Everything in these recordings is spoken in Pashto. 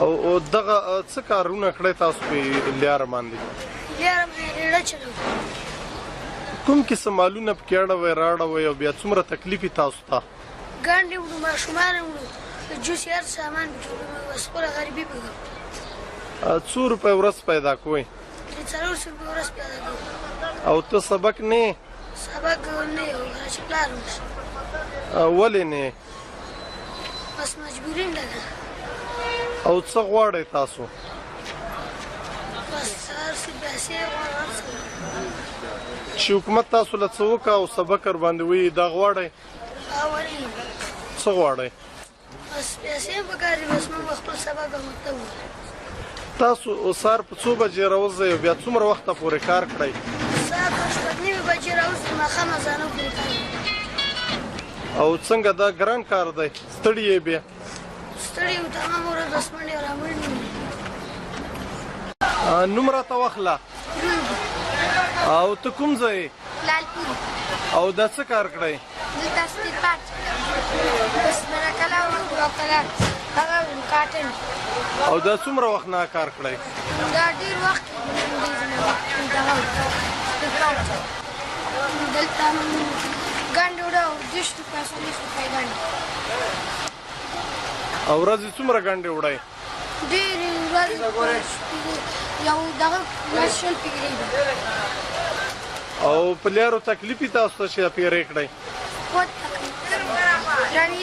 او دغه څه کارونه کړی تاسو په لیاره باندې؟ لیاره باندې ریړه چلوم. کوم قسم مالونه پکې اړوئ راړوئ او بیا څومره تکلیف یې تاسو ته؟ ګاڼې وړو، ماشومان وړو، جوس هر سامان جوړوو، خپله غریبي به کوو. 2 روپۍ ورځ پیدا کوئ؟ 400 روپۍ ورځ پیدا کوو. او ته سبق نه یې؟ سبق نه یم، چې پلار وم. ولې نه؟ بس مجبوري ده. او څه غواړئ تاسو؟ بس هر څه پیسې غواړم چې حکومت تاسو له څه وکړه او سبق ورباندې وایي دا غواړئ؟ څه غواړئ؟ بس پیسې هم پکار دي، بس موږ خپل سبق او مکتب ووایو. تاسو سهار په څو بجې راوځئ او بیا څومره وخته پورې کار کړئ؟ سهار په 8:30 بجې راوځو، ماښام اذانو پورې کار کوو. او څنګه دا ګران کار دی؟ ستړي یې بیا؟ ستړي یو، تمام ورځ 10 منډې رامنډې وي. نوم راته واخله. او ته کوم ځای؟ لالپور. او دا څه کار کړی؟ دلته استقبال بس کله وړو او کله هغه کاټن. او دا څومره وخت نه کار کړی؟ دا ډېر وخت دلته ګنډ وړو 10 روپۍ 40 روپۍ ګنډ. او ورځې څومره ګنډې وړئ؟ ډېرې ورځې یو دغه شل پیرې ده. او په لیارو تکلیف یې تاسو ته چې پیرې کړئ؟ درنې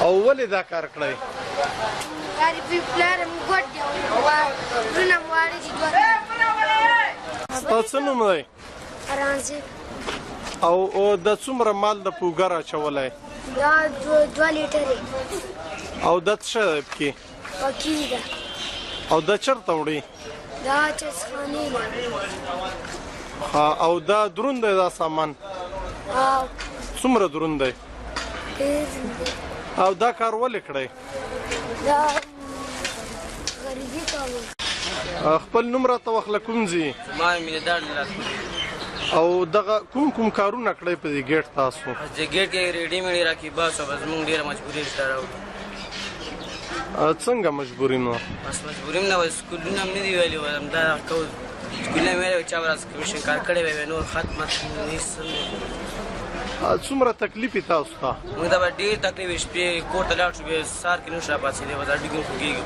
او ولې دا کار کړی؟ غریبي پلار مې ګوډ دی، وروڼه مې واړه دي دوه. ستا څه نوم دی؟ فرانزي. او دا څومره مال د پوګر اچولی؟ دا 2 لیټرې. او دا څه شی دی پکې؟ پکې ده. او دا چېرته وړي؟ دا چسخانې ده. او دا دروند دی دا سامان؟ څومره دروند دی؟ او دا کار ولې کړی؟ دا غریبي کوم. خپل نوم راته واخله، کوم ځای؟ زما مینهدار لاسپورې. او دغه کوم کارونه کړی په دې ګیټ تاسو؟ دې ګیټ کې ریډي میډي راکې بس او بس موږ ډېره مجبوري ورته راوړو. څنګه مجبوري نو؟ بس مجبوري هم نه وه، سکولونه هم نه دي ویلي، همدا کوو. سکولونه مې ویلي چا ورځ کمیشن کار کړی وی، نور خط مت هېڅ څومره تکلیف یې تاسو ته؟ موږ ته به ډېر تکلیف وي، شپې کور ته لاړ شو، بیا سهار کې نشو راپاڅېدی، بس اډې کې خوږېږي.